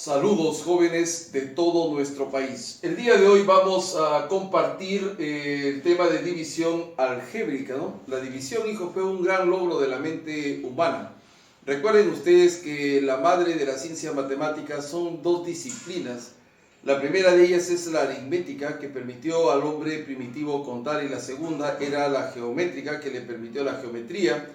Saludos jóvenes de todo nuestro país. El día de hoy vamos a compartir el tema de división algébrica, ¿no? La división, hijo, fue un gran logro de la mente humana. Recuerden ustedes que la madre de la ciencia matemática son dos disciplinas. La primera de ellas es la aritmética, que permitió al hombre primitivo contar, y la segunda era la geométrica, que le permitió la geometría,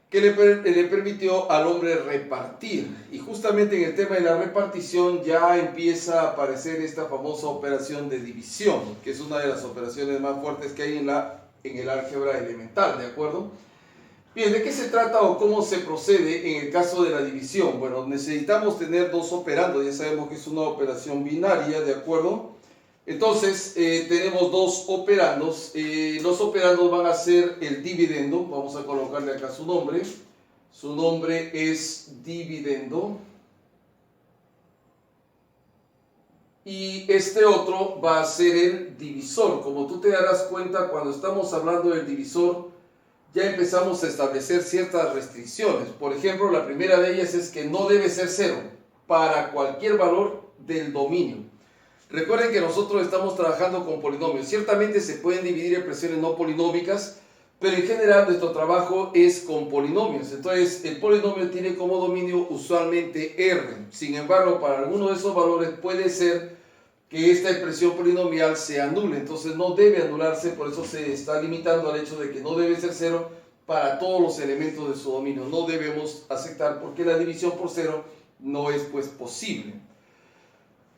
que le permitió al hombre repartir. Y justamente en el tema de la repartición ya empieza a aparecer esta famosa operación de división, que es una de las operaciones más fuertes que hay en el álgebra elemental, ¿de acuerdo? Bien, ¿de qué se trata o cómo se procede en el caso de la división? Bueno, necesitamos tener dos operandos, ya sabemos que es una operación binaria, ¿de acuerdo? Entonces, tenemos dos operandos. Los operandos van a ser el dividendo. Vamos a colocarle acá su nombre. Su nombre es dividendo. Y este otro va a ser el divisor. Como tú te darás cuenta, cuando estamos hablando del divisor, ya empezamos a establecer ciertas restricciones. Por ejemplo, la primera de ellas es que no debe ser cero para cualquier valor del dominio. Recuerden que nosotros estamos trabajando con polinomios. Ciertamente se pueden dividir expresiones no polinómicas, pero en general nuestro trabajo es con polinomios. Entonces, el polinomio tiene como dominio usualmente R. Sin embargo, para alguno de esos valores puede ser que esta expresión polinomial se anule. Entonces, no debe anularse, por eso se está limitando al hecho de que no debe ser cero para todos los elementos de su dominio. No debemos aceptar porque la división por cero no es pues posible.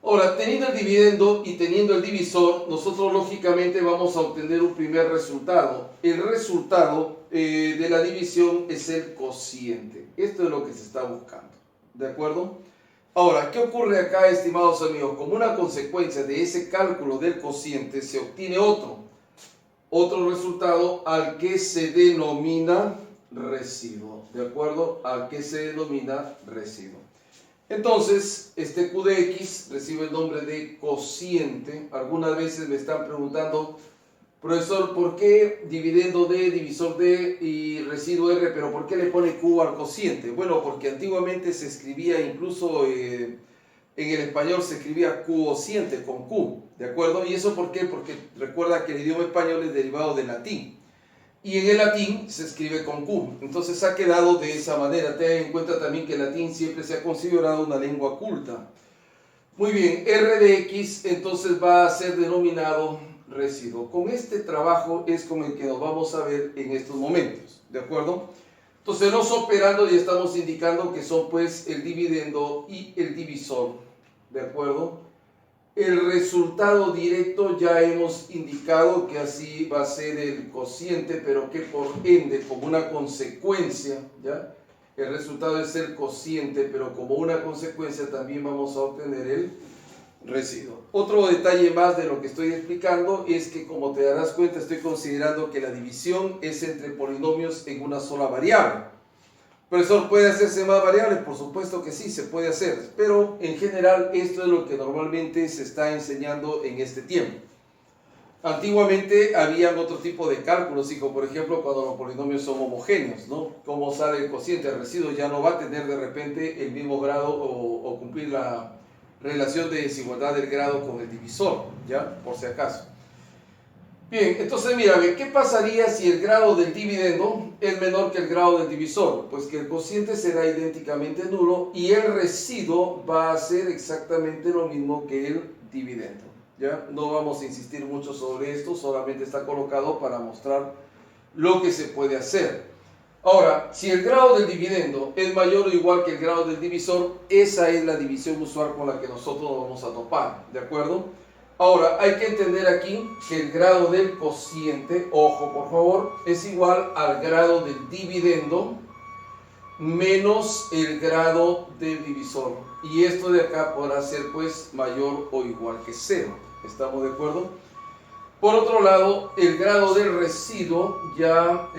Ahora, teniendo el dividendo y teniendo el divisor, nosotros lógicamente vamos a obtener un primer resultado. El resultado de la división es el cociente. Esto es lo que se está buscando, ¿de acuerdo? Ahora, ¿qué ocurre acá, estimados amigos? Como una consecuencia de ese cálculo del cociente se obtiene otro resultado al que se denomina residuo, ¿de acuerdo? Al que se denomina residuo. Entonces, este Q de X recibe el nombre de cociente. Algunas veces me están preguntando, profesor, ¿por qué dividendo D, divisor D y residuo R, pero por qué le pone Q al cociente? Bueno, porque antiguamente se escribía, incluso en el español se escribía cociente con Q, ¿de acuerdo? ¿Y eso por qué? Porque recuerda que el idioma español es derivado del latín. Y en el latín se escribe con Q, entonces ha quedado de esa manera. Ten en cuenta también que el latín siempre se ha considerado una lengua culta. Muy bien, R de X entonces va a ser denominado residuo. Con este trabajo es con el que nos vamos a ver en estos momentos, ¿de acuerdo? Entonces los operandos ya estamos indicando que son pues el dividendo y el divisor, ¿de acuerdo? El resultado directo ya hemos indicado que así va a ser el cociente, pero que por ende, como una consecuencia, ¿ya? El resultado es el cociente, pero como una consecuencia también vamos a obtener el residuo. Otro detalle más de lo que estoy explicando es que, como te darás cuenta, estoy considerando que la división es entre polinomios en una sola variable. Profesor, ¿puede hacerse más variables? Por supuesto que sí, se puede hacer, pero en general esto es lo que normalmente se está enseñando en este tiempo. Antiguamente había otro tipo de cálculos, hijo, por ejemplo, cuando los polinomios son homogéneos, ¿no? ¿Cómo sale el cociente? El residuo ya no va a tener de repente el mismo grado o cumplir la relación de desigualdad del grado con el divisor, ¿ya? Por si acaso. Bien, entonces mira, ¿qué pasaría si el grado del dividendo es menor que el grado del divisor? Pues que el cociente será idénticamente nulo y el residuo va a ser exactamente lo mismo que el dividendo, ¿ya? No vamos a insistir mucho sobre esto, solamente está colocado para mostrar lo que se puede hacer. Ahora, si el grado del dividendo es mayor o igual que el grado del divisor, esa es la división usual con la que nosotros nos vamos a topar, ¿de acuerdo? Ahora, hay que entender aquí que el grado del cociente, ojo por favor, es igual al grado del dividendo menos el grado del divisor. Y esto de acá podrá ser pues mayor o igual que 0. ¿Estamos de acuerdo? Por otro lado, el grado del residuo ya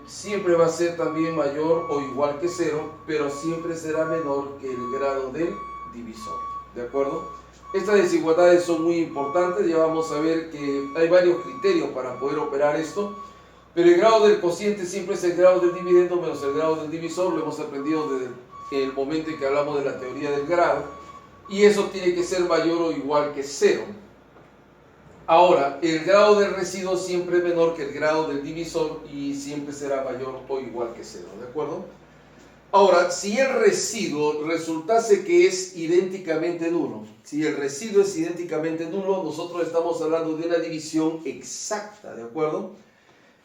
siempre va a ser también mayor o igual que 0, pero siempre será menor que el grado del divisor. ¿De acuerdo? Estas desigualdades son muy importantes, ya vamos a ver que hay varios criterios para poder operar esto, pero el grado del cociente siempre es el grado del dividendo menos el grado del divisor, lo hemos aprendido desde el momento en que hablamos de la teoría del grado. y eso tiene que ser mayor o igual que 0. Ahora, el grado del residuo siempre es menor que el grado del divisor y siempre será mayor o igual que 0, ¿de acuerdo? Ahora, si el residuo resultase que es idénticamente nulo, si el residuo es idénticamente nulo, nosotros estamos hablando de una división exacta, ¿de acuerdo?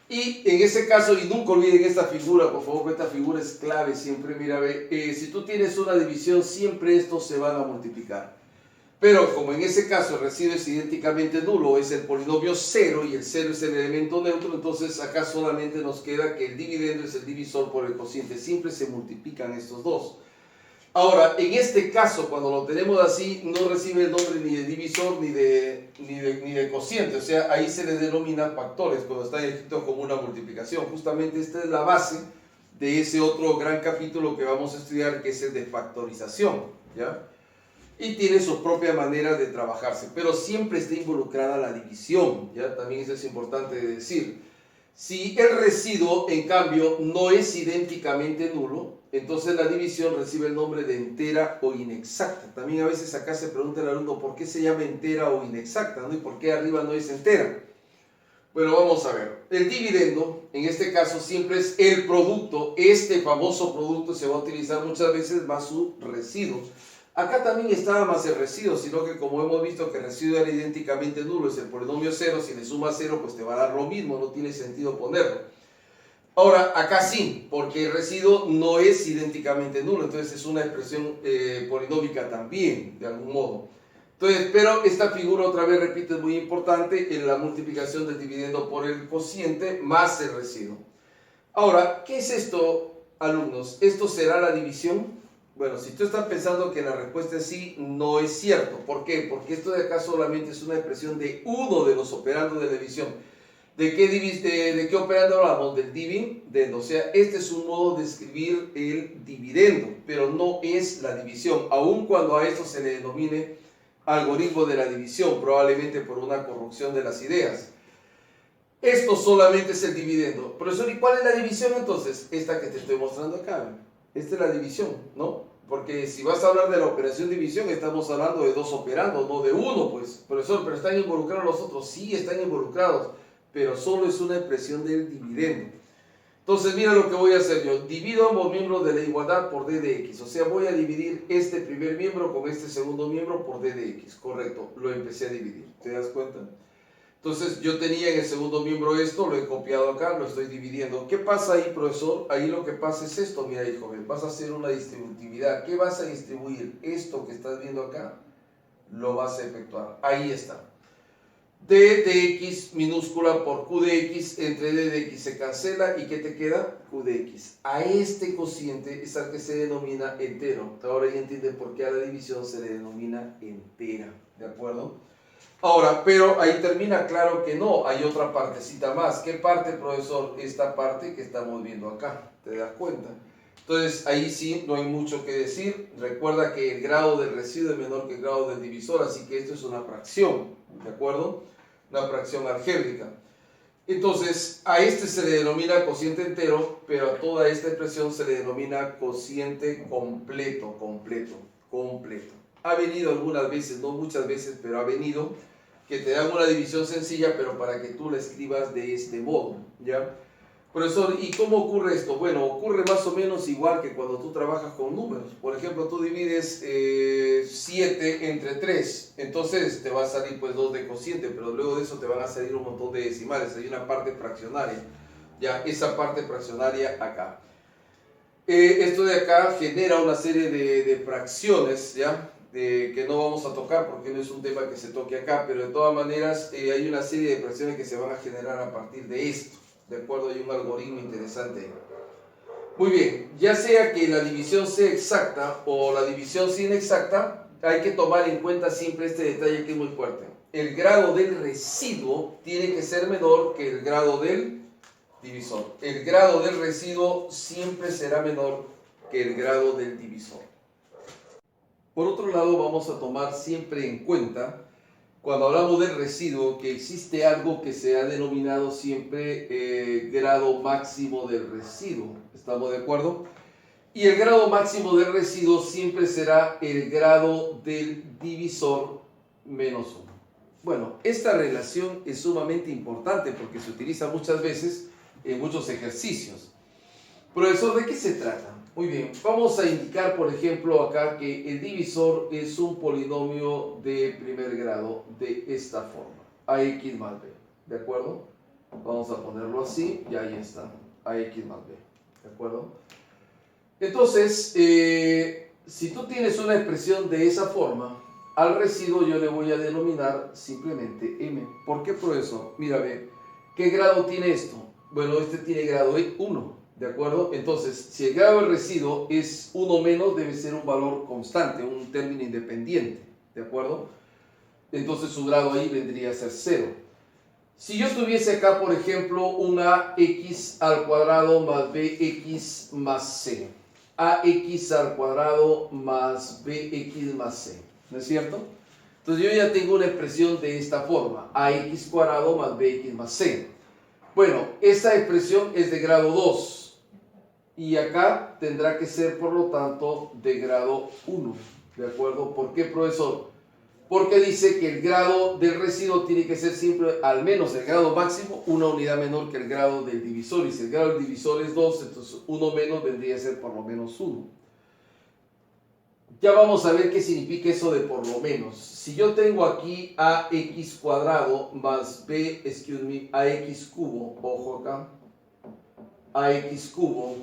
Y en ese caso, y nunca olviden esta figura, por favor, que esta figura es clave siempre, mira, si tú tienes una división, siempre estos se van a multiplicar. Pero como en ese caso el residuo es idénticamente nulo, es el polinomio 0 y el 0 es el elemento neutro, entonces acá solamente nos queda que el dividendo es el divisor por el cociente. Siempre se multiplican estos dos. Ahora, en este caso, cuando lo tenemos así, no recibe el nombre ni de divisor ni de cociente. O sea, ahí se le denomina factores cuando está escrito como una multiplicación. Justamente esta es la base de ese otro gran capítulo que vamos a estudiar, que es el de factorización, ¿ya? Y tiene su propia manera de trabajarse, pero siempre está involucrada la división, ¿ya? También eso es importante de decir. Si el residuo, en cambio, no es idénticamente nulo, entonces la división recibe el nombre de entera o inexacta. También a veces acá se pregunta el alumno por qué se llama entera o inexacta, ¿no? Y por qué arriba no es entera. Bueno, vamos a ver. El dividendo, en este caso, siempre es el producto. Este famoso producto se va a utilizar muchas veces más su residuo. Acá también estaba más el residuo, sino que como hemos visto que el residuo era idénticamente nulo, es el polinomio 0, si le sumas 0 pues te va a dar lo mismo, no tiene sentido ponerlo. Ahora, acá sí, porque el residuo no es idénticamente nulo, entonces es una expresión polinómica también, de algún modo. Entonces, pero esta figura, otra vez repito, es muy importante en la multiplicación del dividendo por el cociente más el residuo. Ahora, ¿qué es esto, alumnos? ¿Esto será la división? Bueno, si tú estás pensando que la respuesta es sí, no es cierto. ¿Por qué? Porque esto de acá solamente es una expresión de uno de los operandos de la división. ¿De qué operando hablamos? Del dividendo. O sea, este es un modo de escribir el dividendo, pero no es la división, aun cuando a esto se le denomine algoritmo de la división, probablemente por una corrupción de las ideas. Esto solamente es el dividendo. Profesor, ¿y cuál es la división entonces? Esta que te estoy mostrando acá. Esta es la división, ¿no? Porque si vas a hablar de la operación división, estamos hablando de dos operandos, no de uno, pues. Profesor, ¿pero están involucrados los otros? Sí, están involucrados, pero solo es una expresión del dividendo. Entonces, mira lo que voy a hacer yo. Divido ambos miembros de la igualdad por d de x. O sea, voy a dividir este primer miembro con este segundo miembro por d de x. Correcto, lo empecé a dividir. ¿Te das cuenta? Entonces yo tenía en el segundo miembro esto, lo he copiado acá, lo estoy dividiendo. ¿Qué pasa ahí, profesor? Ahí lo que pasa es esto, mira ahí, joven. Vas a hacer una distributividad. ¿Qué vas a distribuir? Esto que estás viendo acá, lo vas a efectuar. Ahí está. D de x minúscula por q de x, entre d de x se cancela, ¿y qué te queda? Q de x. A este cociente es al que se denomina entero. Ahora ya entienden por qué a la división se le denomina entera, ¿de acuerdo? Ahora, pero ahí termina claro que no, hay otra partecita más. ¿Qué parte, profesor? Esta parte que estamos viendo acá, ¿te das cuenta? Entonces, ahí sí, no hay mucho que decir. Recuerda que el grado del residuo es menor que el grado del divisor, así que esto es una fracción, ¿de acuerdo? Una fracción algébrica. Entonces, a este se le denomina cociente entero, pero a toda esta expresión se le denomina cociente completo. Ha venido algunas veces, no muchas veces, pero ha venido, que te dan una división sencilla, pero para que tú la escribas de este modo, ¿ya? Profesor, ¿y cómo ocurre esto? Bueno, ocurre más o menos igual que cuando tú trabajas con números. Por ejemplo, tú divides 7 entre 3, entonces te va a salir pues 2 de cociente, pero luego de eso te van a salir un montón de decimales, hay una parte fraccionaria, ya, esa parte fraccionaria acá. Esto de acá genera una serie de fracciones, ¿ya? Que no vamos a tocar porque no es un tema que se toque acá, pero de todas maneras hay una serie de fracciones que se van a generar a partir de esto, ¿de acuerdo? Hay un algoritmo interesante ahí. Muy bien, ya sea que la división sea exacta o la división sea inexacta, hay que tomar en cuenta siempre este detalle que es muy fuerte. El grado del residuo tiene que ser menor que el grado del divisor. El grado del residuo siempre será menor que el grado del divisor. Por otro lado, vamos a tomar siempre en cuenta, cuando hablamos del residuo, que existe algo que se ha denominado siempre grado máximo del residuo. ¿Estamos de acuerdo? Y el grado máximo del residuo siempre será el grado del divisor menos 1. Bueno, esta relación es sumamente importante porque se utiliza muchas veces en muchos ejercicios. Profesor, ¿de qué se trata? Muy bien, vamos a indicar, por ejemplo, acá que el divisor es un polinomio de primer grado de esta forma, ax más b, ¿de acuerdo? Vamos a ponerlo así y ahí está, ax más b, ¿de acuerdo? Entonces, si tú tienes una expresión de esa forma, al residuo yo le voy a denominar simplemente m. ¿Por qué, profesor? Mira, ve, ¿qué grado tiene esto? Bueno, este tiene grado 1, ¿de acuerdo? Entonces, si el grado del residuo es 1 menos, debe ser un valor constante, un término independiente, ¿de acuerdo? Entonces su grado ahí vendría a ser 0. Si yo tuviese acá, por ejemplo, una x al cuadrado más bx más c, ax al cuadrado más bx más c, ¿no es cierto? Entonces yo ya tengo una expresión de esta forma, ax cuadrado más bx más c. Bueno, esa expresión es de grado 2 y acá tendrá que ser, por lo tanto, de grado 1, ¿de acuerdo? ¿Por qué, profesor? Porque dice que el grado del residuo tiene que ser siempre, al menos el grado máximo, una unidad menor que el grado del divisor. Y si el grado del divisor es 2, entonces 1 menos vendría a ser por lo menos 1. Ya vamos a ver qué significa eso de por lo menos. Si yo tengo aquí ax cuadrado más ax cubo, ojo acá, ax cubo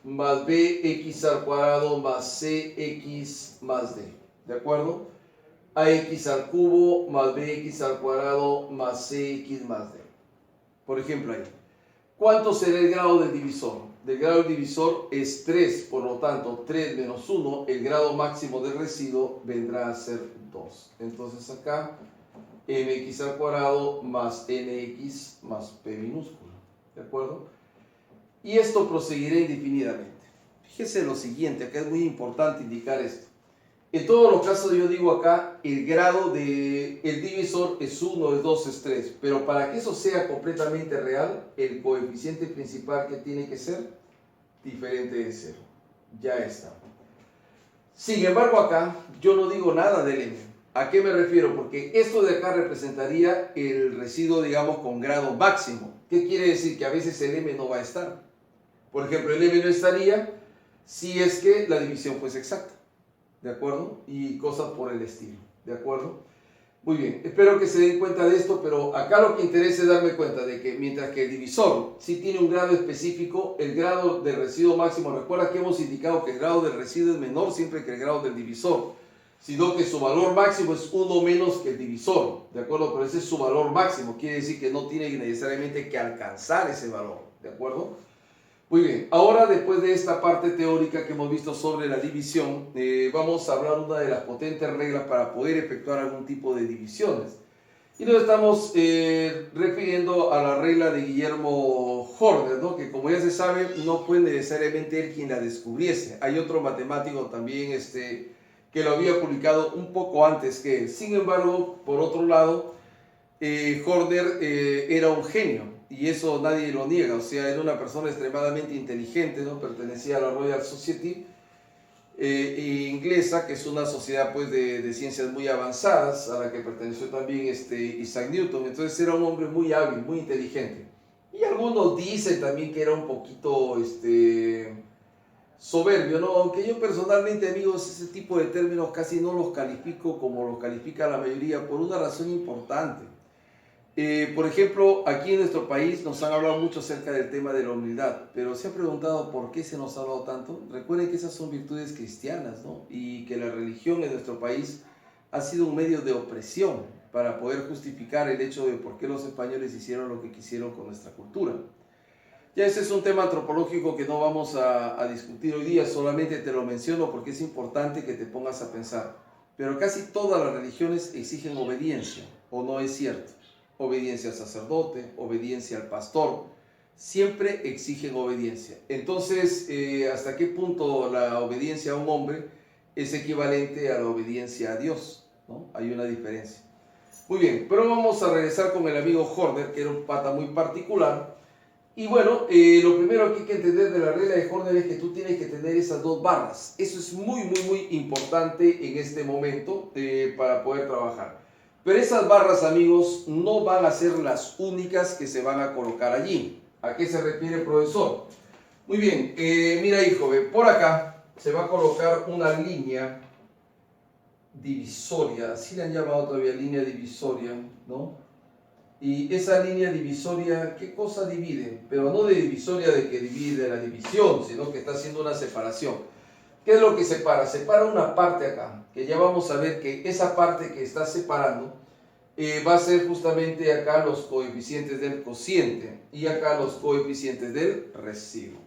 más bx al cuadrado más cx más d, ¿de acuerdo? Ax al cubo más bx al cuadrado más cx más d. Por ejemplo ahí. ¿Cuánto será el grado del divisor? El grado del divisor es 3, por lo tanto 3 menos 1, el grado máximo del residuo vendrá a ser 2. Entonces acá mx al cuadrado más nx más p minúscula, ¿de acuerdo? Y esto proseguirá indefinidamente. Fíjese lo siguiente, acá es muy importante indicar esto. En todos los casos yo digo acá, el grado del divisor es 1, es 2, es 3. Pero para que eso sea completamente real, el coeficiente principal que tiene que ser diferente de 0. Ya está. Sin embargo acá, yo no digo nada del m. ¿A qué me refiero? Porque esto de acá representaría el residuo, digamos, con grado máximo. ¿Qué quiere decir? Que a veces el m no va a estar. Por ejemplo, el m no estaría si es que la división fuese exacta. ¿De acuerdo? Y cosas por el estilo, ¿de acuerdo? Muy bien, espero que se den cuenta de esto, pero acá lo que interesa es darme cuenta de que mientras que el divisor sí tiene un grado específico, el grado del residuo máximo, recuerda que hemos indicado que el grado del residuo es menor siempre que el grado del divisor, sino que su valor máximo es 1 menos que el divisor, ¿de acuerdo? Pero ese es su valor máximo, quiere decir que no tiene necesariamente que alcanzar ese valor, ¿de acuerdo? Muy bien, ahora después de esta parte teórica que hemos visto sobre la división, vamos a hablar una de las potentes reglas para poder efectuar algún tipo de divisiones. Y nos estamos refiriendo a la regla de Guillermo Horner, ¿no? Que como ya se sabe, no fue necesariamente él quien la descubriese. Hay otro matemático también que lo había publicado un poco antes que él. Sin embargo, por otro lado, Horner era un genio. Y eso nadie lo niega, o sea, era una persona extremadamente inteligente, ¿no? Pertenecía a la Royal Society inglesa, que es una sociedad pues de ciencias muy avanzadas, a la que perteneció también Isaac Newton. Entonces era un hombre muy hábil, muy inteligente. Y algunos dicen también que era un poquito soberbio, ¿no? Aunque yo personalmente, amigos, ese tipo de términos casi no los califico como los califica la mayoría, por una razón importante. Por ejemplo, aquí en nuestro país nos han hablado mucho acerca del tema de la humildad, pero se han preguntado por qué se nos ha hablado tanto. Recuerden que esas son virtudes cristianas, ¿no? Y que la religión en nuestro país ha sido un medio de opresión para poder justificar el hecho de por qué los españoles hicieron lo que quisieron con nuestra cultura. Ya ese es un tema antropológico que no vamos a discutir hoy día, solamente te lo menciono porque es importante que te pongas a pensar. Pero casi todas las religiones exigen obediencia, ¿o no es cierto? Obediencia al sacerdote, obediencia al pastor, siempre exigen obediencia. Entonces, ¿hasta qué punto la obediencia a un hombre es equivalente a la obediencia a Dios? ¿No? Hay una diferencia. Muy bien, pero vamos a regresar con el amigo Horner, que era un pata muy particular, Y bueno, lo primero que hay que entender de la regla de Horner es que tú tienes que tener esas dos barras. Eso es muy importante en este momento para poder trabajar. Pero esas barras, amigos, no van a ser las únicas que se van a colocar allí. ¿A qué se refiere, profesor? Muy bien, mira hijo, por acá se va a colocar una línea divisoria, así le han llamado todavía línea divisoria, ¿no? Y esa línea divisoria, ¿qué cosa divide? Pero no de divisoria de que divide la división, sino que está haciendo una separación. ¿Qué es lo que separa? Separa una parte acá, que ya vamos a ver que esa parte que está separando va a ser justamente acá los coeficientes del cociente y acá los coeficientes del residuo.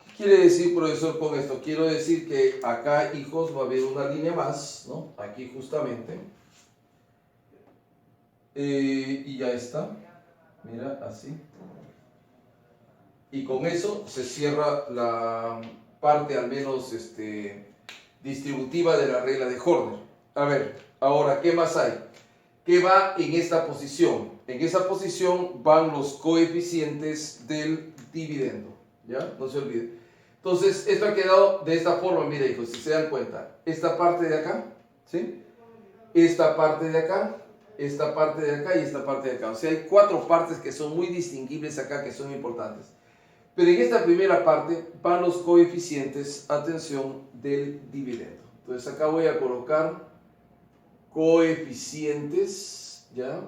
¿Qué quiere decir, profesor, con esto? Quiero decir que acá, hijos, va a haber una línea más, ¿no? Aquí justamente. Y ya está, mira, así. Y con eso se cierra la parte al menos distributiva de la regla de Horner. A ver, ahora, ¿qué más hay? ¿Qué va en esta posición? En esa posición van los coeficientes del dividendo, ¿ya? No se olviden. Entonces, esto ha quedado de esta forma, mira, hijos, si se dan cuenta. Esta parte de acá, ¿sí? Esta parte de acá, esta parte de acá y esta parte de acá. O sea, hay cuatro partes que son muy distinguibles acá, que son importantes. Pero en esta primera parte van los coeficientes, atención, del dividendo. Entonces acá voy a colocar coeficientes, ¿ya?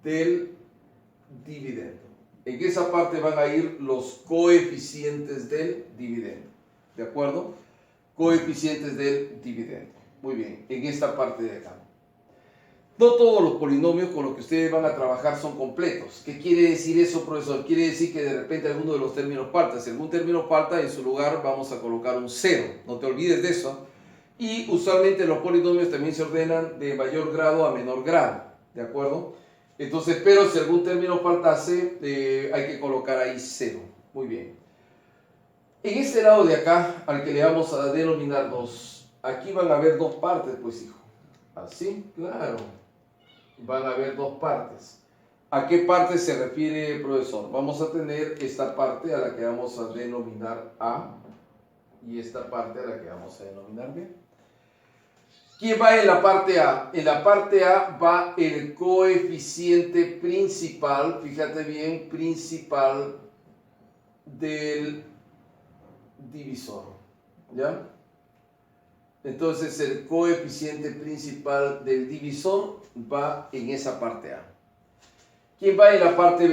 Del dividendo. En esa parte van a ir los coeficientes del dividendo. ¿De acuerdo? Coeficientes del dividendo. Muy bien, en esta parte de acá. No todos los polinomios con los que ustedes van a trabajar son completos. ¿Qué quiere decir eso, profesor? Quiere decir que de repente alguno de los términos falta. Si algún término falta, en su lugar vamos a colocar un 0. No te olvides de eso. Y usualmente los polinomios también se ordenan de mayor grado a menor grado. ¿De acuerdo? Entonces, pero si algún término faltase, hay que colocar ahí 0. Muy bien. En este lado de acá, al que le vamos a denominar 2, aquí van a haber dos partes, pues hijo. Así, claro. Van a haber dos partes. ¿A qué parte se refiere, profesor? Vamos a tener esta parte a la que vamos a denominar A y esta parte a la que vamos a denominar B. ¿Quién va en la parte A? En la parte A va el coeficiente principal, fíjate bien, principal del divisor, ¿ya? Entonces el coeficiente principal del divisor va en esa parte A. ¿Quién va en la parte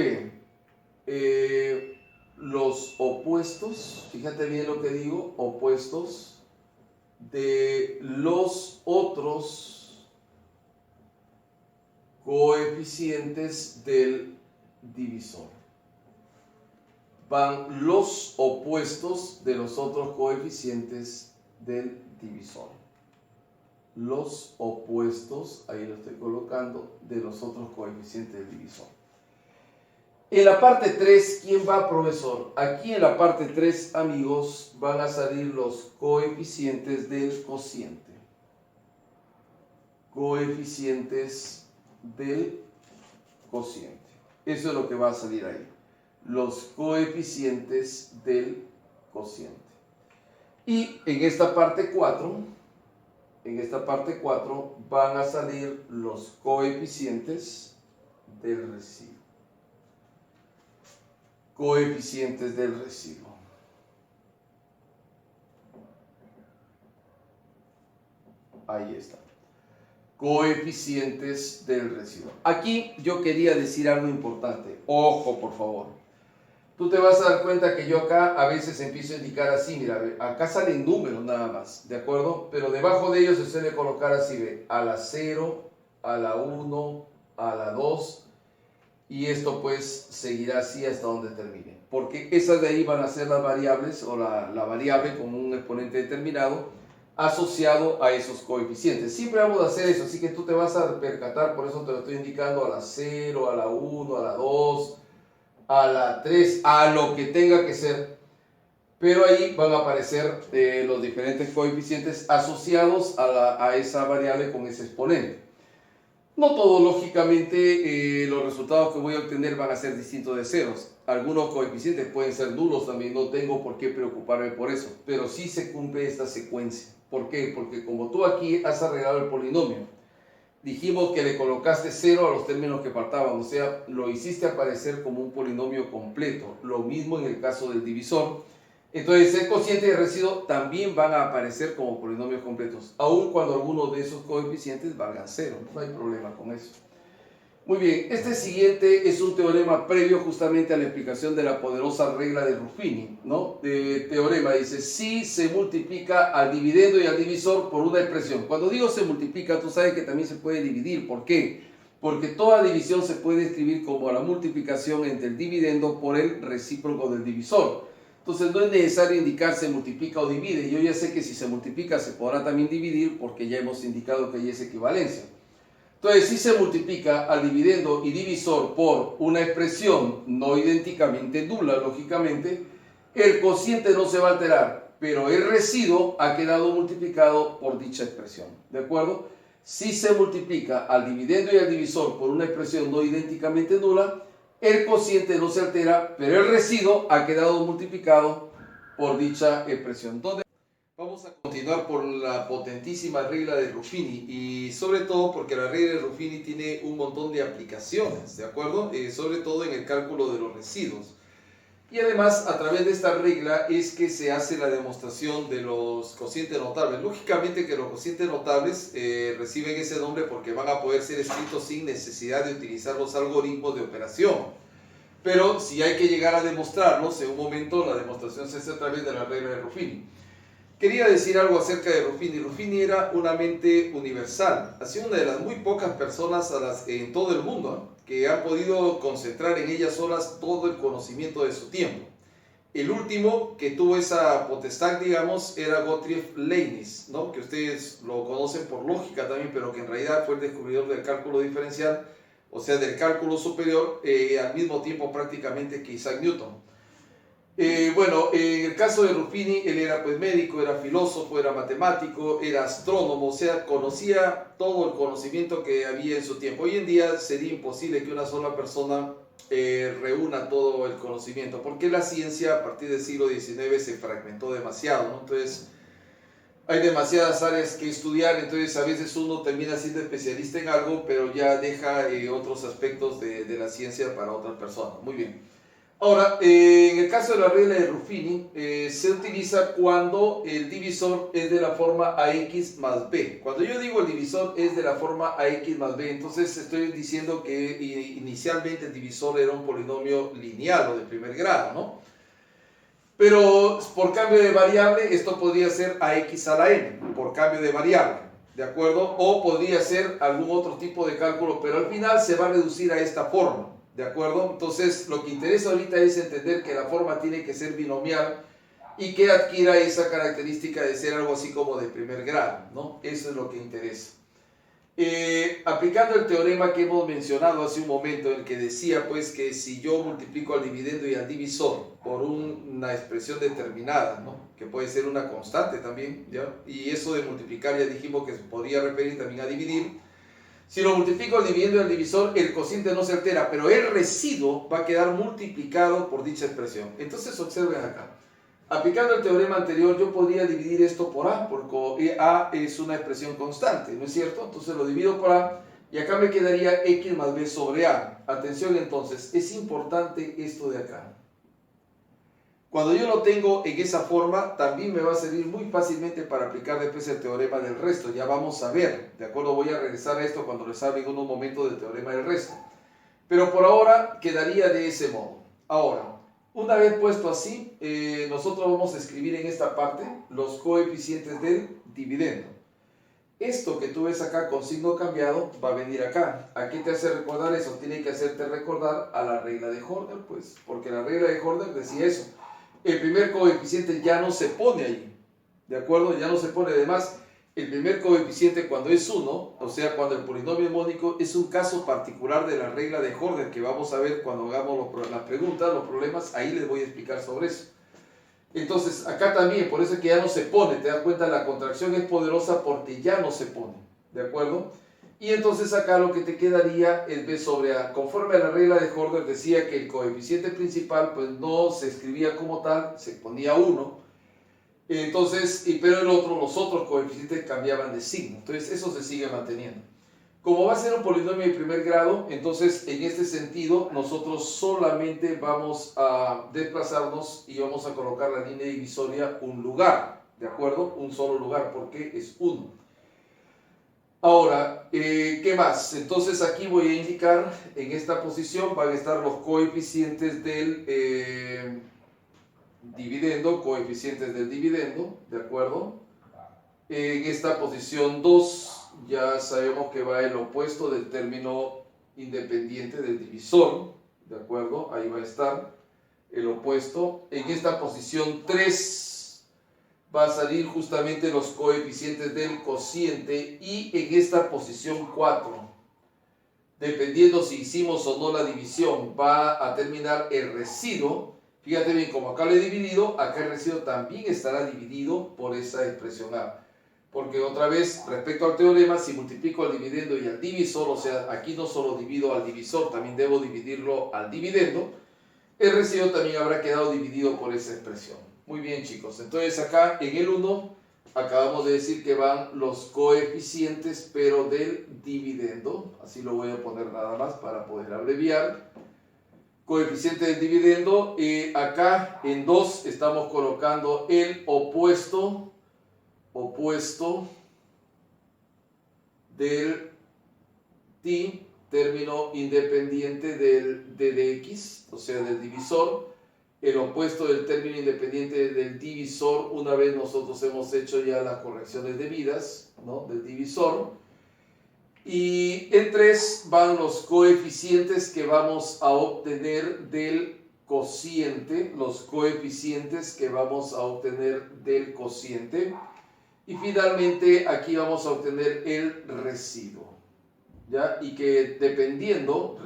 B? Los opuestos, fíjate bien lo que digo, opuestos de los otros coeficientes del divisor. Van los opuestos de los otros coeficientes del divisor. Los opuestos, ahí lo estoy colocando, de los otros coeficientes del divisor. En la parte 3, ¿quién va, profesor? Aquí en la parte 3, amigos, van a salir los coeficientes del cociente. Coeficientes del cociente. Eso es lo que va a salir ahí. Los coeficientes del cociente. Y en esta parte 4, van a salir los coeficientes del residuo. Coeficientes del residuo. Ahí está. Coeficientes del residuo. Aquí yo quería decir algo importante. Ojo, por favor. Tú te vas a dar cuenta que yo acá a veces empiezo a indicar así, mira, acá salen números nada más, ¿de acuerdo? Pero debajo de ellos se suele colocar así, ve, a la 0, a la 1, a la 2, y esto pues seguirá así hasta donde termine. Porque esas de ahí van a ser las variables, o la variable con un exponente determinado, asociado a esos coeficientes. Siempre vamos a hacer eso, así que tú te vas a percatar, por eso te lo estoy indicando, a la 0, a la 1, a la 2, a la 3, a lo que tenga que ser, pero ahí van a aparecer los diferentes coeficientes asociados a esa variable con ese exponente. No todo, lógicamente, los resultados que voy a obtener van a ser distintos de ceros. Algunos coeficientes pueden ser nulos también, no tengo por qué preocuparme por eso, pero sí se cumple esta secuencia. ¿Por qué? Porque como tú aquí has arreglado el polinomio, dijimos que le colocaste 0 a los términos que faltaban, o sea, lo hiciste aparecer como un polinomio completo. Lo mismo en el caso del divisor. Entonces, el cociente y el residuo también van a aparecer como polinomios completos, aun cuando algunos de esos coeficientes valgan 0. No hay problema con eso. Muy bien, este siguiente es un teorema previo justamente a la explicación de la poderosa regla de Ruffini, ¿no? Teorema dice, si se multiplica al dividendo y al divisor por una expresión. Cuando digo se multiplica, tú sabes que también se puede dividir. ¿Por qué? Porque toda división se puede escribir como la multiplicación entre el dividendo por el recíproco del divisor. Entonces no es necesario indicar se multiplica o divide. Yo ya sé que si se multiplica se podrá también dividir porque ya hemos indicado que hay esa equivalencia. Entonces, si se multiplica al dividendo y divisor por una expresión no idénticamente nula, lógicamente, el cociente no se va a alterar, pero el residuo ha quedado multiplicado por dicha expresión. ¿De acuerdo? Si se multiplica al dividendo y al divisor por una expresión no idénticamente nula, el cociente no se altera, pero el residuo ha quedado multiplicado por dicha expresión. Vamos a continuar por la potentísima regla de Ruffini y sobre todo porque la regla de Ruffini tiene un montón de aplicaciones, ¿de acuerdo? Sobre todo en el cálculo de los residuos. Y además, a través de esta regla es que se hace la demostración de los cocientes notables. Lógicamente que los cocientes notables reciben ese nombre porque van a poder ser escritos sin necesidad de utilizar los algoritmos de operación. Pero si hay que llegar a demostrarlos, en un momento la demostración se hace a través de la regla de Ruffini. Quería decir algo acerca de Ruffini. Ruffini era una mente universal. Ha sido una de las muy pocas personas en todo el mundo que han podido concentrar en ellas solas todo el conocimiento de su tiempo. El último que tuvo esa potestad, digamos, era Gottlieb Leibniz, ¿no? Que ustedes lo conocen por lógica también, pero que en realidad fue el descubridor del cálculo diferencial, o sea, del cálculo superior, al mismo tiempo prácticamente que Isaac Newton. Bueno, en el caso de Ruffini, él era pues médico, era filósofo, era matemático, era astrónomo, o sea, conocía todo el conocimiento que había en su tiempo. Hoy en día sería imposible que una sola persona reúna todo el conocimiento, porque la ciencia a partir del siglo XIX se fragmentó demasiado, ¿no? Entonces, hay demasiadas áreas que estudiar, entonces a veces uno termina siendo especialista en algo, pero ya deja otros aspectos de la ciencia para otras personas. Muy bien. Ahora, en el caso de la regla de Ruffini, se utiliza cuando el divisor es de la forma ax más b. Cuando yo digo el divisor es de la forma ax más b, entonces estoy diciendo que inicialmente el divisor era un polinomio lineal o de primer grado, ¿no? Pero por cambio de variable, esto podría ser ax a la n, por cambio de variable, ¿de acuerdo? O podría ser algún otro tipo de cálculo, pero al final se va a reducir a esta forma. ¿De acuerdo? Entonces, lo que interesa ahorita es entender que la forma tiene que ser binomial y que adquiera esa característica de ser algo así como de primer grado, ¿no? Eso es lo que interesa. Aplicando el teorema que hemos mencionado hace un momento, en el que decía pues que si yo multiplico al dividendo y al divisor por una expresión determinada, ¿no? Que puede ser una constante también, ¿ya? Y eso de multiplicar ya dijimos que se podría referir también a dividir. Si lo multiplico al dividendo y al divisor, el cociente no se altera, pero el residuo va a quedar multiplicado por dicha expresión. Entonces observen acá. Aplicando el teorema anterior, yo podría dividir esto por A, porque A es una expresión constante, ¿no es cierto? Entonces lo divido por A y acá me quedaría X más B sobre A. Atención entonces, es importante esto de acá. Cuando yo lo tengo en esa forma, también me va a servir muy fácilmente para aplicar después el teorema del resto. Ya vamos a ver, ¿de acuerdo? Voy a regresar a esto cuando les hable en unos momentos del teorema del resto. Pero por ahora quedaría de ese modo. Ahora, una vez puesto así, nosotros vamos a escribir en esta parte los coeficientes del dividendo. Esto que tú ves acá con signo cambiado va a venir acá. ¿A qué te hace recordar eso? Tiene que hacerte recordar a la regla de Horner, pues, porque la regla de Horner decía eso. El primer coeficiente ya no se pone allí, ¿de acuerdo? Ya no se pone. Además, el primer coeficiente cuando es 1, o sea, cuando el polinomio mónico es un caso particular de la regla de Horner, que vamos a ver cuando hagamos las preguntas, los problemas, ahí les voy a explicar sobre eso. Entonces, acá también, por eso es que ya no se pone, te das cuenta, la contracción es poderosa porque ya no se pone, ¿de acuerdo? Y entonces acá lo que te quedaría es B sobre A. Conforme a la regla de Horner decía que el coeficiente principal pues no se escribía como tal, se ponía 1. Entonces, pero los otros coeficientes cambiaban de signo. Entonces eso se sigue manteniendo. Como va a ser un polinomio de primer grado, entonces en este sentido nosotros solamente vamos a desplazarnos y vamos a colocar la línea divisoria un lugar, ¿de acuerdo? Un solo lugar porque es 1. Ahora, ¿qué más? Entonces aquí voy a indicar, en esta posición van a estar los coeficientes del dividendo, ¿de acuerdo? En esta posición 2 ya sabemos que va el opuesto del término independiente del divisor, ¿de acuerdo? Ahí va a estar el opuesto. En esta posición 3 va a salir justamente los coeficientes del cociente, y en esta posición 4, dependiendo si hicimos o no la división, va a terminar el residuo. Fíjate bien, como acá lo he dividido, acá el residuo también estará dividido por esa expresión A. Porque otra vez, respecto al teorema, si multiplico al dividendo y al divisor, o sea, aquí no solo divido al divisor, también debo dividirlo al dividendo, el residuo también habrá quedado dividido por esa expresión. Muy bien, chicos. Entonces acá en el 1 acabamos de decir que van los coeficientes, pero del dividendo. Así lo voy a poner nada más para poder abreviar. Coeficiente del dividendo. Acá en 2 estamos colocando el opuesto del ti, término independiente del dx, o sea, del divisor. El opuesto del término independiente del divisor, una vez nosotros hemos hecho ya las correcciones debidas, ¿no?, del divisor. Y en 3 van los coeficientes que vamos a obtener del cociente, y finalmente aquí vamos a obtener el residuo, ¿ya? Y que dependiendo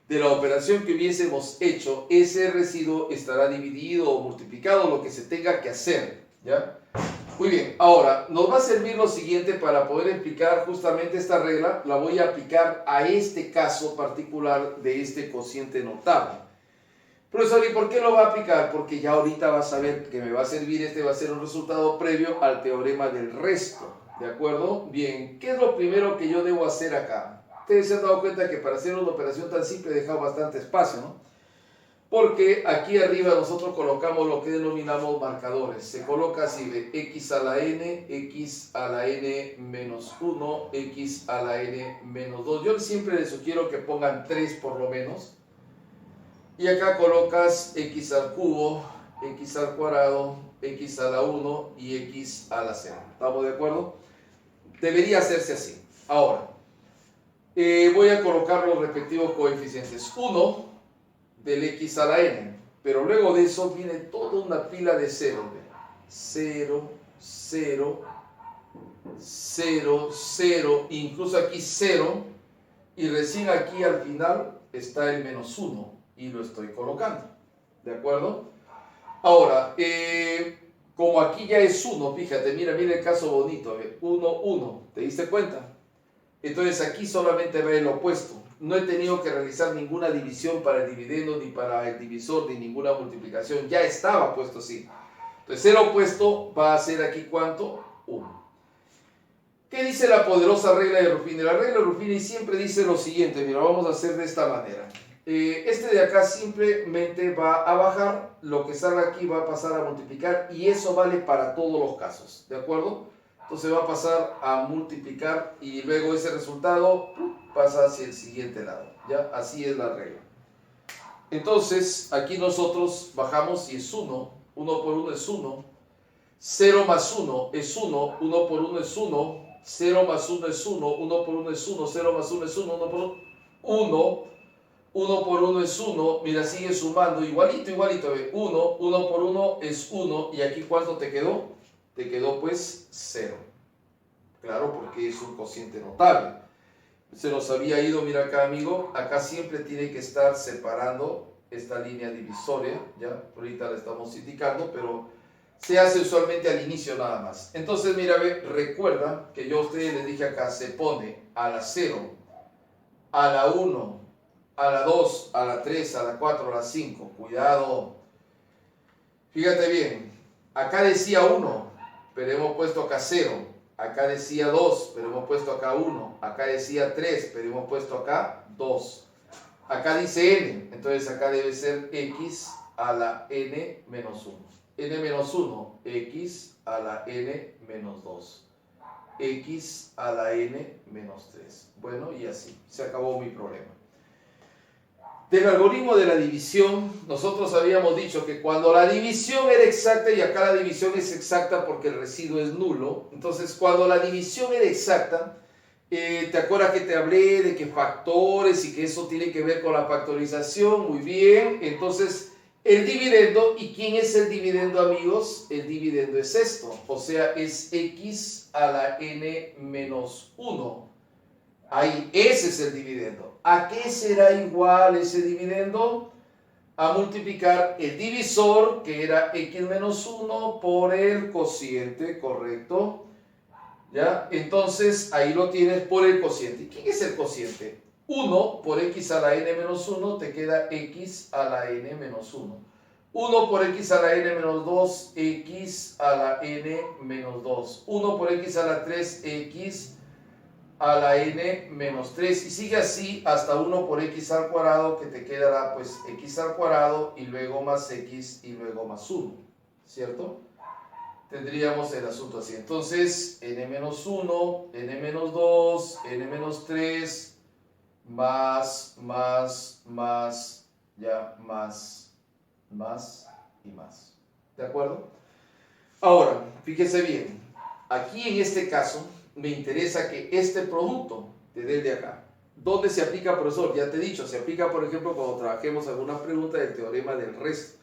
de la operación que hubiésemos hecho, ese residuo estará dividido o multiplicado, lo que se tenga que hacer, ¿ya? Muy bien, ahora nos va a servir lo siguiente para poder explicar justamente esta regla. La voy a aplicar a este caso particular de este cociente notable. Profesor, ¿y por qué lo va a aplicar? Porque ya ahorita vas a ver que me va a servir, va a ser un resultado previo al teorema del resto, ¿de acuerdo? Bien, ¿qué es lo primero que yo debo hacer acá? Ustedes se han dado cuenta que para hacer una operación tan simple he dejado bastante espacio, ¿no? Porque aquí arriba nosotros colocamos lo que denominamos marcadores. Se coloca así de x a la n, x a la n menos 1, x a la n menos 2. Yo siempre les sugiero que pongan 3 por lo menos. Y acá colocas x al cubo, x al cuadrado, x a la 1 y x a la 0. ¿Estamos de acuerdo? Debería hacerse así. Ahora, voy a colocar los respectivos coeficientes. 1 del x a la n, pero luego de eso viene toda una pila de 0. 0, 0, 0, 0, incluso aquí 0, y recién aquí al final está el menos 1. Y lo estoy colocando, ¿de acuerdo? Ahora, como aquí ya es 1, fíjate, mira el caso bonito, 1, 1, ¿te diste cuenta? Entonces aquí solamente ve el opuesto. No he tenido que realizar ninguna división para el dividendo, ni para el divisor, ni ninguna multiplicación, ya estaba puesto así. Entonces el opuesto va a ser aquí, ¿cuánto? 1. ¿Qué dice la poderosa regla de Ruffini? La regla de Ruffini siempre dice lo siguiente, mira, vamos a hacer de esta manera. Este de acá simplemente va a bajar, lo que salga aquí va a pasar a multiplicar, y eso vale para todos los casos, ¿de acuerdo? Entonces va a pasar a multiplicar y luego ese resultado pasa hacia el siguiente lado, ¿ya? Así es la regla. Entonces aquí nosotros bajamos y es 1, 1 por 1 es 1, 0 más 1 es 1, 1 por 1 es 1, 0 más 1 es 1, 1 por 1 es 1, 0 más 1 es 1, 1 por 1, 1 por 1 es 1, mira, sigue sumando, igualito, 1, 1 por 1 es 1, y aquí ¿cuánto te quedó? Te quedó pues 0. Claro, porque es un cociente notable. Se nos había ido, mira acá, amigo, acá siempre tiene que estar separando esta línea divisoria, ya, ahorita la estamos indicando, pero se hace usualmente al inicio nada más. Entonces, mira, ve, recuerda que yo a ustedes les dije acá, se pone a la 0, a la 1, a la 2, a la 3, a la 4, a la 5. Cuidado. Fíjate bien. Acá decía 1, pero hemos puesto acá 0. Acá decía 2, pero hemos puesto acá 1. Acá decía 3, pero hemos puesto acá 2. Acá dice n, entonces acá debe ser x a la n menos 1. N menos 1, x a la n menos 2. X a la n menos 3. Bueno, y así, se acabó mi problema. Del algoritmo de la división, nosotros habíamos dicho que cuando la división era exacta, y acá la división es exacta porque el residuo es nulo, entonces cuando la división era exacta, ¿te acuerdas que te hablé de que factores y que eso tiene que ver con la factorización? Muy bien, entonces el dividendo, ¿y quién es el dividendo, amigos? El dividendo es esto, o sea, es x a la n menos 1. Ahí, ese es el dividendo. ¿A qué será igual ese dividendo? A multiplicar el divisor, que era x menos 1, por el cociente, ¿correcto? ¿Ya? Entonces, ahí lo tienes por el cociente. ¿Quién es el cociente? 1 por x a la n menos 1 te queda x a la n menos 1. 1 por x a la n menos 2, x a la n menos 2. 1 por x a la 3, x a la n menos 3. Y sigue así hasta 1 por x al cuadrado, que te quedará pues x al cuadrado y luego más x y luego más 1. ¿Cierto? Tendríamos el asunto así. Entonces, n-1, n-2, n-3, más, ya, más y más. ¿De acuerdo? Ahora, fíjese bien. Aquí en este caso, me interesa que este producto te dé el de acá. ¿Dónde se aplica, profesor? Ya te he dicho, se aplica, por ejemplo, cuando trabajemos alguna pregunta del teorema del resto.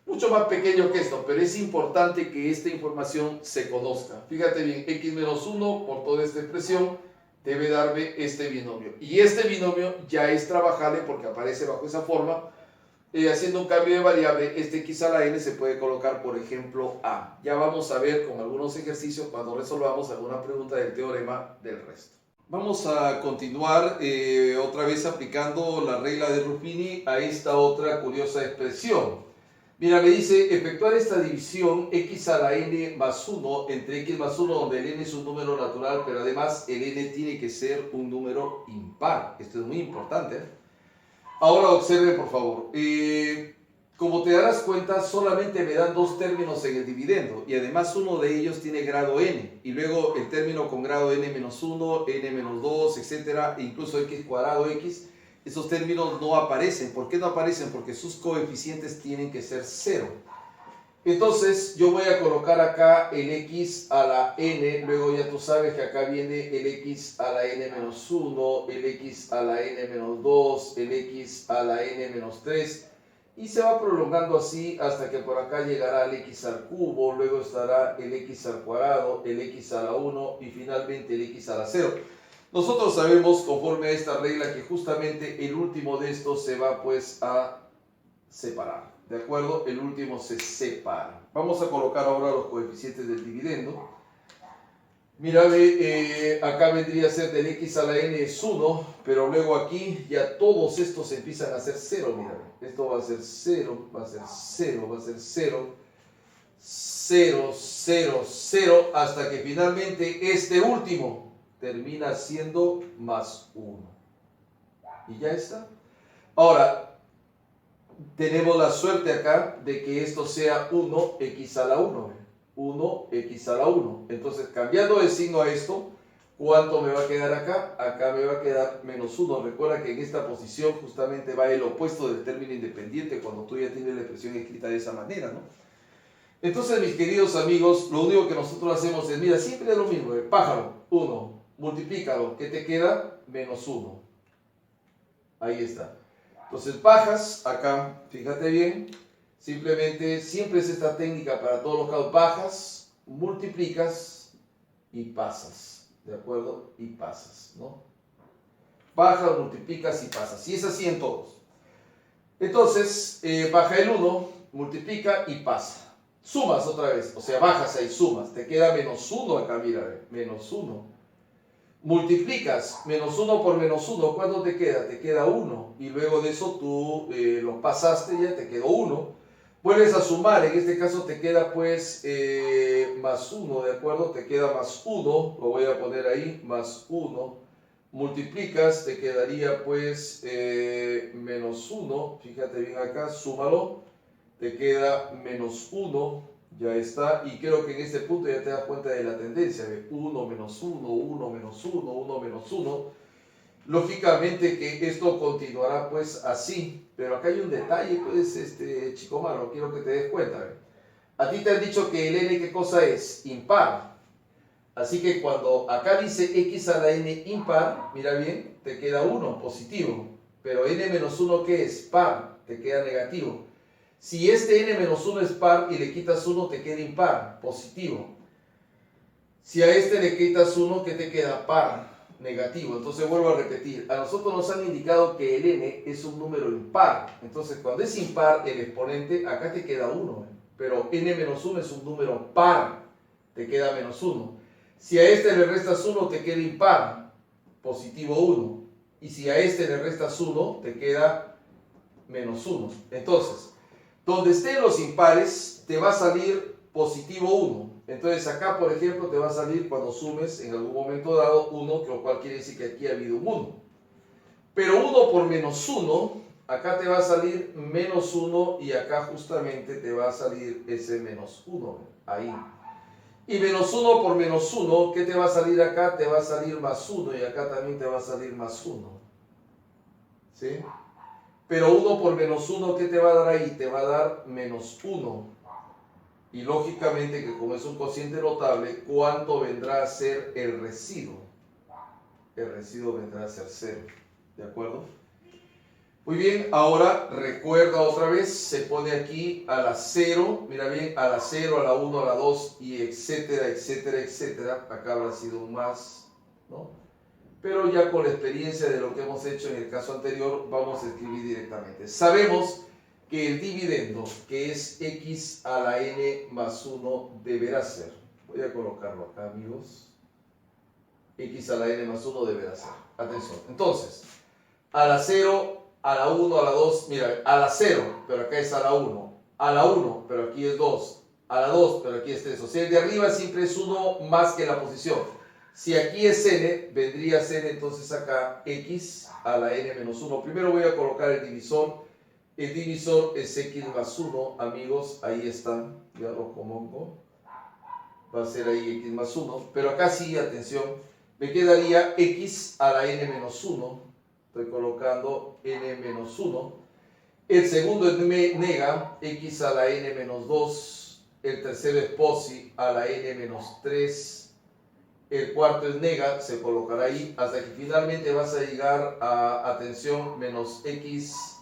Mucho más pequeño que esto, pero es importante que esta información se conozca. Fíjate bien, x menos 1 por toda esta expresión debe darme este binomio. Y este binomio ya es trabajable porque aparece bajo esa forma. Haciendo un cambio de variable, este x a la n se puede colocar, por ejemplo, a. Ya vamos a ver con algunos ejercicios cuando resolvamos alguna pregunta del teorema del resto. Vamos a continuar otra vez aplicando la regla de Ruffini a esta otra curiosa expresión. Mira, me dice efectuar esta división x a la n más 1 entre x más 1, donde el n es un número natural, pero además el n tiene que ser un número impar. Esto es muy importante. Ahora observe, por favor. Como te darás cuenta, solamente me dan dos términos en el dividendo, y además uno de ellos tiene grado n, y luego el término con grado n-1, n-2, etcétera, incluso x cuadrado x. Esos términos no aparecen. ¿Por qué no aparecen? Porque sus coeficientes tienen que ser 0. Entonces yo voy a colocar acá el x a la n, luego ya tú sabes que acá viene el x a la n menos 1, el x a la n menos 2, el x a la n menos 3, y se va prolongando así hasta que por acá llegará el x al cubo, luego estará el x al cuadrado, el x a la 1 y finalmente el x a la 0. Nosotros sabemos, conforme a esta regla, que justamente el último de estos se va pues a separar. ¿De acuerdo? El último se separa. Vamos a colocar ahora los coeficientes del dividendo. Mira, acá vendría a ser del x a la n es 1, pero luego aquí ya todos estos empiezan a ser 0. Mira, esto va a ser 0, va a ser 0, va a ser 0, 0, 0, 0, hasta que finalmente este último termina siendo más 1. Y ya está. Ahora, tenemos la suerte acá de que esto sea 1x a la 1. 1x a la 1. Entonces, cambiando de signo a esto, ¿cuánto me va a quedar acá? Acá me va a quedar menos 1. Recuerda que en esta posición justamente va el opuesto del término independiente cuando tú ya tienes la expresión escrita de esa manera, ¿no? Entonces, mis queridos amigos, lo único que nosotros hacemos es, mira, siempre es lo mismo. El pájaro, 1. Multiplícalo. ¿Qué te queda? Menos 1. Ahí está. Entonces bajas acá, fíjate bien, simplemente siempre es esta técnica para todos los casos. Bajas, multiplicas y pasas, ¿de acuerdo? Y pasas, ¿no? Bajas, multiplicas y pasas. Y es así en todos. Entonces, baja el 1, multiplica y pasa. Sumas otra vez, o sea, bajas ahí, sumas. Te queda menos 1 acá, mira, menos 1. Multiplicas menos 1 por menos 1, ¿cuánto te queda? Te queda 1. Y luego de eso tú lo pasaste, ya te quedó 1. Vuelves a sumar, en este caso te queda pues más 1, ¿de acuerdo? Te queda más 1, lo voy a poner ahí, más 1. Multiplicas, te quedaría pues menos 1, fíjate bien acá, súmalo, te queda menos 1. Ya está, y creo que en este punto ya te das cuenta de la tendencia, de 1 menos 1, 1 menos 1, 1 menos 1. Lógicamente que esto continuará pues así, pero acá hay un detalle pues, chico malo, quiero que te des cuenta. A ti te han dicho que el n, ¿qué cosa es? Impar. Así que cuando acá dice x a la n impar, mira bien, te queda 1, positivo. Pero n menos 1, ¿qué es? Par, te queda negativo. Si este n-1 es par y le quitas 1, te queda impar, positivo. Si a este le quitas 1, ¿qué te queda? Par, negativo. Entonces vuelvo a repetir, a nosotros nos han indicado que el n es un número impar. Entonces cuando es impar el exponente, acá te queda 1. Pero n-1 es un número par, te queda menos 1. Si a este le restas 1, te queda impar, positivo 1. Y si a este le restas 1, te queda menos 1. Entonces, donde estén los impares, te va a salir positivo 1. Entonces acá, por ejemplo, te va a salir cuando sumes en algún momento dado 1, lo cual quiere decir que aquí ha habido un 1. Pero 1 por menos 1, acá te va a salir menos 1 y acá justamente te va a salir ese menos 1. Ahí. Y menos 1 por menos 1, ¿qué te va a salir acá? Te va a salir más 1 y acá también te va a salir más 1. ¿Sí? Pero 1 por menos 1, ¿qué te va a dar ahí? Te va a dar menos 1. Y lógicamente que como es un cociente notable, ¿cuánto vendrá a ser el residuo? El residuo vendrá a ser 0. ¿De acuerdo? Muy bien, ahora recuerda otra vez, se pone aquí a la 0, mira bien, a la 0, a la 1, a la 2 y etcétera, etcétera, etcétera. Acá habrá sido un más, ¿no? Pero ya con la experiencia de lo que hemos hecho en el caso anterior, vamos a escribir directamente. Sabemos que el dividendo, que es x a la n más 1, deberá ser, voy a colocarlo acá, amigos, x a la n más 1 deberá ser. Atención, entonces, a la 0, a la 1, a la 2, mira, a la 0, pero acá es a la 1, a la 1, pero aquí es 2, a la 2, pero aquí es 3, o sea, el de arriba siempre es 1 más que la posición. Si aquí es n, vendría a ser entonces acá x a la n menos 1. Primero voy a colocar el divisor. El divisor es x más 1, amigos, ahí están, ya lo pongo. Va a ser ahí x más 1. Pero acá sí, atención, me quedaría x a la n menos 1. Estoy colocando n menos 1. El segundo es nega, x a la n menos 2. El tercero es posi a la n menos 3. El cuarto es nega, se colocará ahí, hasta que finalmente vas a llegar a, atención, menos x,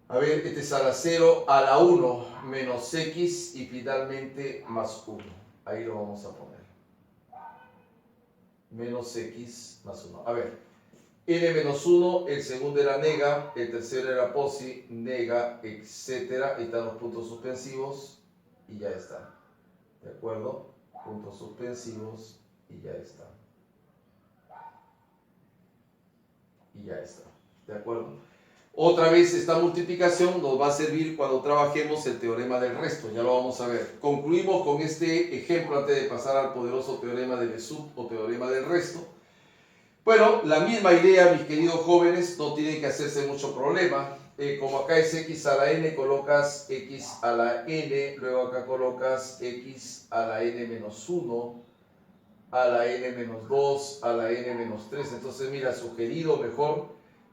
a ver, este es a la 0, a la 1, menos x y finalmente más 1. Ahí lo vamos a poner. Menos x más 1. A ver, n menos 1, el segundo era nega, el tercero era posi, nega, etcétera. Ahí están los puntos suspensivos y ya está. ¿De acuerdo? Puntos suspensivos y ya está. Y ya está. ¿De acuerdo? Otra vez esta multiplicación nos va a servir cuando trabajemos el teorema del resto. Ya lo vamos a ver. Concluimos con este ejemplo antes de pasar al poderoso teorema de Besut o teorema del resto. Bueno, la misma idea, mis queridos jóvenes, no tienen que hacerse mucho problema. Como acá es x a la n, colocas x a la n, luego acá colocas x a la n menos 1, a la n menos 2, a la n menos 3. Entonces, mira, sugerido mejor,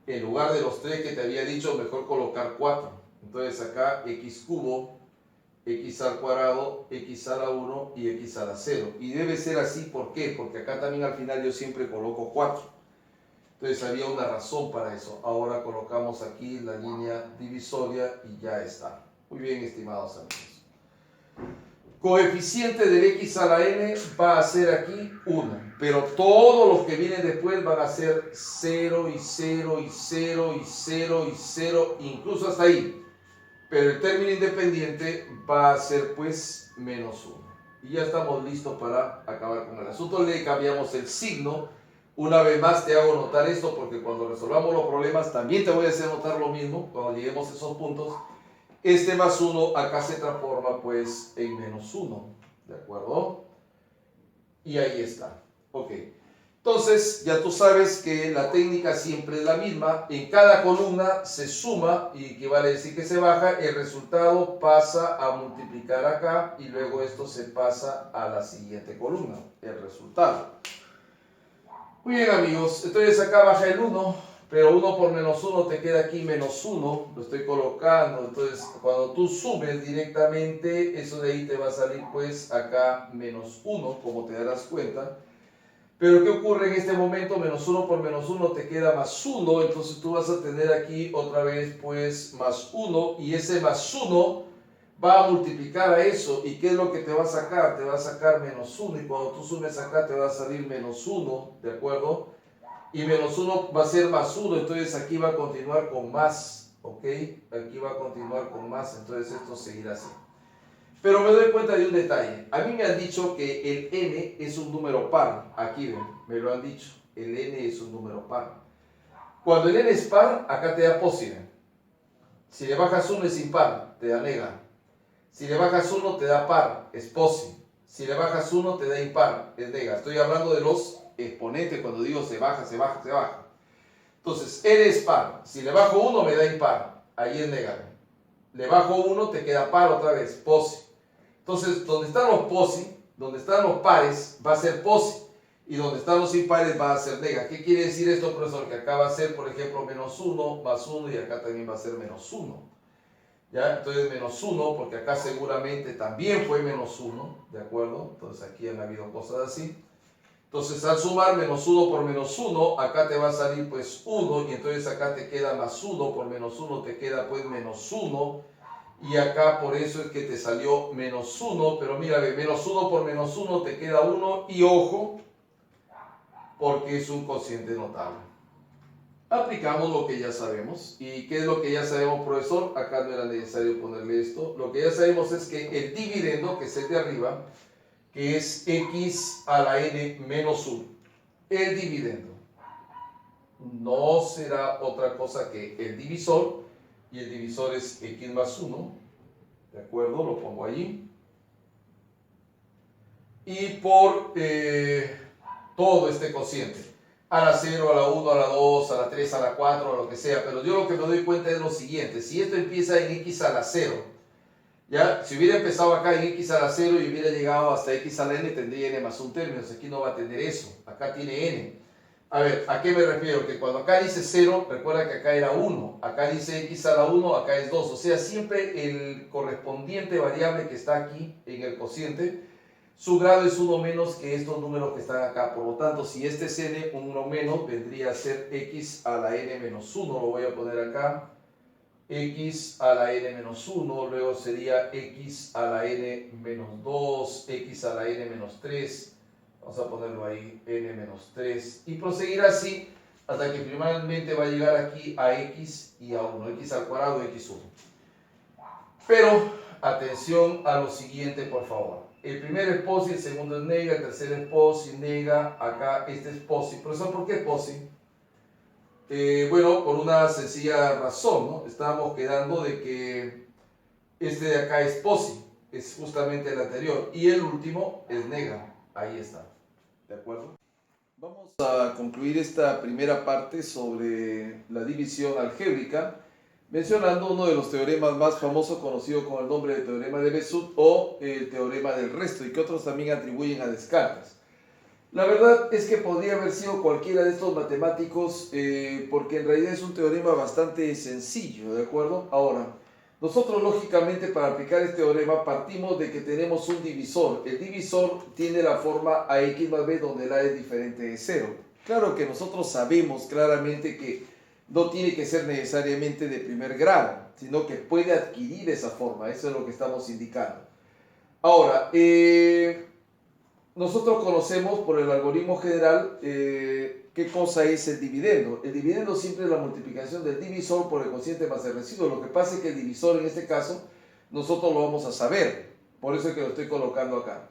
en lugar de los 3 que te había dicho, mejor colocar 4. Entonces acá x cubo, x al cuadrado, x a la 1 y x a la 0. Y debe ser así, ¿por qué? Porque acá también al final yo siempre coloco 4. Entonces había una razón para eso. Ahora colocamos aquí la línea divisoria y ya está. Muy bien, estimados amigos. Coeficiente del x a la n va a ser aquí 1. Pero todos los que vienen después van a ser 0 y 0 y 0 y 0 y 0, incluso hasta ahí. pero el término independiente va a ser pues menos 1. Y ya estamos listos para acabar con el asunto. Le cambiamos el signo. Una vez más te hago notar esto porque cuando resolvamos los problemas también te voy a hacer notar lo mismo cuando lleguemos a esos puntos. Este más 1 acá se transforma pues en menos 1, ¿de acuerdo? Y ahí está, ok. Entonces ya tú sabes que la técnica siempre es la misma. En cada columna se suma y que vale decir que se baja. El resultado pasa a multiplicar acá y luego esto se pasa a la siguiente columna, el resultado. Muy bien amigos, entonces acá baja el 1, pero 1 por menos 1 te queda aquí menos 1, lo estoy colocando, entonces cuando tú sumes directamente, eso de ahí te va a salir pues acá menos 1, como te darás cuenta. Pero ¿qué ocurre en este momento? Menos 1 por menos 1 te queda más 1, entonces tú vas a tener aquí otra vez pues más 1, y ese más 1 va a multiplicar a eso. ¿Y qué es lo que te va a sacar? Te va a sacar menos 1, y cuando tú sumes acá te va a salir menos 1, ¿de acuerdo? Y menos 1 va a ser más 1, entonces aquí va a continuar con más, ¿ok? Aquí va a continuar con más, entonces esto seguirá así. Pero me doy cuenta de un detalle. A mí me han dicho que el n es un número par. Aquí ven, me lo han dicho. El n es un número par. Cuando el n es par, acá te da posible. Si le bajas 1 es impar, te da nega. Si le bajas 1 te da par, es posi. Si le bajas 1 te da impar, es nega. Estoy hablando de los exponentes cuando digo se baja, se baja, se baja. Entonces, n es par. Si le bajo 1 me da impar, ahí es nega. Le bajo 1 te queda par otra vez, posi. Entonces, donde están los posi, donde están los pares, va a ser posi. Y donde están los impares va a ser nega. ¿Qué quiere decir esto, profesor? Que acá va a ser, por ejemplo, menos 1, más 1, y acá también va a ser menos 1. ¿Ya? Entonces, menos 1, porque acá seguramente también fue menos 1, ¿de acuerdo? Entonces, aquí han habido cosas así. Entonces, al sumar menos 1 por menos 1, acá te va a salir pues 1, y entonces acá te queda más 1, por menos 1 te queda pues menos 1, y acá por eso es que te salió menos 1, pero mira, menos 1 por menos 1 te queda 1, y ojo, porque es un cociente notable. Aplicamos lo que ya sabemos. ¿Y qué es lo que ya sabemos, profesor? Acá no era necesario ponerle esto. Lo que ya sabemos es que el dividendo, que es el de arriba, que es x a la n menos 1, el dividendo no será otra cosa que el divisor, y el divisor es x más 1, ¿de acuerdo? Lo pongo allí. Y por todo este cociente, a la 0, a la 1, a la 2, a la 3, a la 4, a lo que sea. Pero yo lo que me doy cuenta es lo siguiente: si esto empieza en x a la 0, ¿ya? Si hubiera empezado acá en x a la 0 y hubiera llegado hasta x a la n, tendría n más un término. Aquí no va a tener eso, acá tiene n. A ver, ¿a qué me refiero? Que cuando acá dice 0, recuerda que acá era 1, acá dice x a la 1, acá es 2. O sea, siempre el correspondiente variable que está aquí en el cociente, su grado es 1 menos que estos números que están acá. Por lo tanto, si este es n, 1 menos vendría a ser x a la n menos 1. Lo voy a poner acá. X a la n menos 1, luego sería x a la n menos 2, x a la n menos 3. Vamos a ponerlo ahí, n menos 3. Y proseguir así hasta que finalmente va a llegar aquí a x y a 1, x al cuadrado, x1. Pero atención a lo siguiente, por favor. El primero es posi, el segundo es nega, el tercero es posi, nega, acá este es posi. Profesor, ¿por qué posi? Bueno, por una sencilla razón, ¿no? Estábamos quedando de que este de acá es posi, es justamente el anterior, y el último es nega. Ahí está, ¿de acuerdo? Vamos a concluir esta primera parte sobre la división algébrica mencionando uno de los teoremas más famosos, conocido con el nombre de teorema de Besut o el teorema del resto, y que otros también atribuyen a Descartes. La verdad es que podría haber sido cualquiera de estos matemáticos, porque en realidad es un teorema bastante sencillo, ¿de acuerdo? Ahora, nosotros lógicamente para aplicar este teorema partimos de que tenemos un divisor. El divisor tiene la forma ax más b, donde la es diferente de 0. Claro que nosotros sabemos claramente que no tiene que ser necesariamente de primer grado, sino que puede adquirir esa forma. Eso es lo que estamos indicando. Ahora, nosotros conocemos por el algoritmo general ¿qué cosa es el dividendo? El dividendo siempre es la multiplicación del divisor por el cociente más el residuo. Lo que pasa es que el divisor en este caso nosotros lo vamos a saber. Por eso es que lo estoy colocando acá.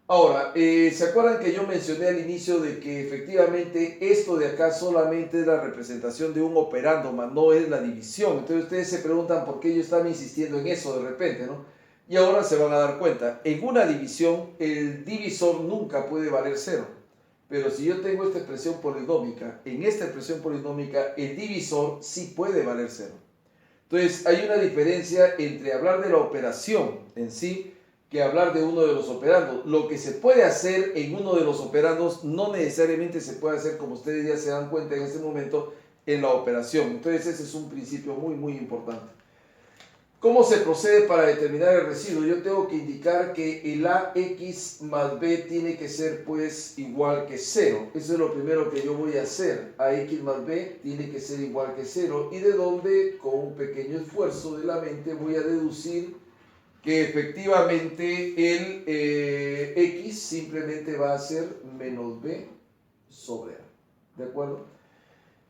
Ahora, ¿se acuerdan que yo mencioné al inicio de que efectivamente esto de acá solamente es la representación de un operando, más no es la división? Entonces ustedes se preguntan por qué yo estaba insistiendo en eso de repente, ¿no? Y ahora se van a dar cuenta, en una división el divisor nunca puede valer cero. Pero si yo tengo esta expresión polinómica, en esta expresión polinómica el divisor sí puede valer cero. Entonces hay una diferencia entre hablar de la operación en sí que hablar de uno de los operandos. Lo que se puede hacer en uno de los operandos no necesariamente se puede hacer, como ustedes ya se dan cuenta en este momento, en la operación. Entonces ese es un principio muy muy importante. ¿Cómo se procede para determinar el residuo? Yo tengo que indicar que el AX más B tiene que ser pues igual que 0. Eso es lo primero que yo voy a hacer. AX más B tiene que ser igual que 0. Y de donde, con un pequeño esfuerzo de la mente, voy a deducir que efectivamente el X simplemente va a ser menos B sobre A. ¿De acuerdo?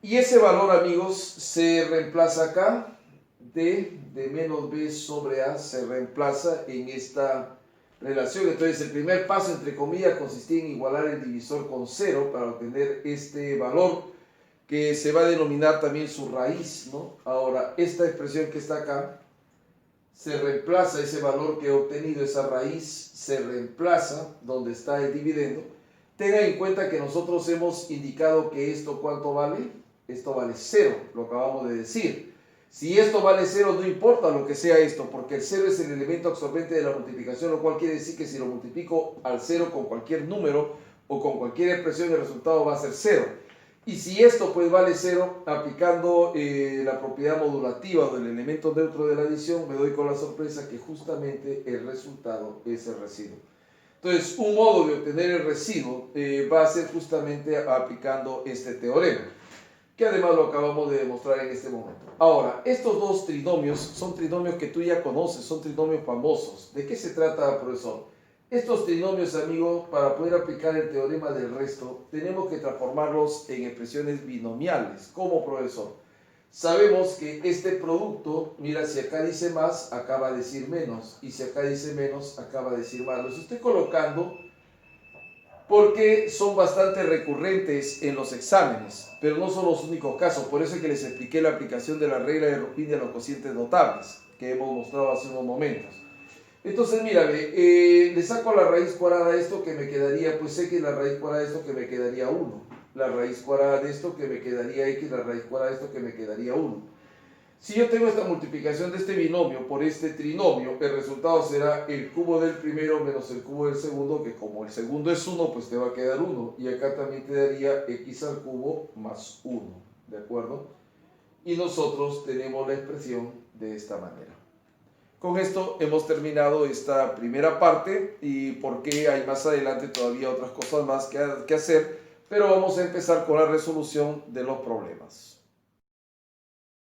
Y ese valor, amigos, se reemplaza acá. D de menos B sobre A se reemplaza en esta relación. Entonces el primer paso, entre comillas, consistía en igualar el divisor con 0 para obtener este valor que se va a denominar también su raíz, ¿no? Ahora, esta expresión que está acá se reemplaza, ese valor que he obtenido, esa raíz, se reemplaza donde está el dividendo. Tengan en cuenta que nosotros hemos indicado que esto, ¿cuánto vale? Esto vale 0, lo acabamos de decir. Si esto vale 0, no importa lo que sea esto, porque el 0 es el elemento absorbente de la multiplicación, lo cual quiere decir que si lo multiplico al 0 con cualquier número o con cualquier expresión, el resultado va a ser 0. Y si esto pues vale 0, aplicando la propiedad modulativa del elemento neutro de la adición, me doy con la sorpresa que justamente el resultado es el residuo. Entonces, un modo de obtener el residuo va a ser justamente aplicando este teorema, que además lo acabamos de demostrar en este momento. Ahora, estos dos trinomios son trinomios que tú ya conoces, son trinomios famosos. ¿De qué se trata, profesor? Estos trinomios, amigos, para poder aplicar el teorema del resto, tenemos que transformarlos en expresiones binomiales. ¿Cómo, profesor? Sabemos que este producto, mira, si acá dice más, acá va a decir menos. Y si acá dice menos, acá va a decir más. Los estoy colocando porque son bastante recurrentes en los exámenes, pero no son los únicos casos. Por eso es que les expliqué la aplicación de la regla de Ruffini a los cocientes notables, que hemos mostrado hace unos momentos. Entonces, mírame, le saco la raíz cuadrada de esto que me quedaría, pues x la raíz cuadrada de esto que me quedaría 1. La raíz cuadrada de esto que me quedaría x, la raíz cuadrada de esto que me quedaría 1. Si yo tengo esta multiplicación de este binomio por este trinomio, el resultado será el cubo del primero menos el cubo del segundo, que como el segundo es 1, pues te va a quedar 1. Y acá también te daría x al cubo más 1, ¿de acuerdo? Y nosotros tenemos la expresión de esta manera. Con esto hemos terminado esta primera parte y porque hay más adelante todavía otras cosas más que hacer, pero vamos a empezar con la resolución de los problemas.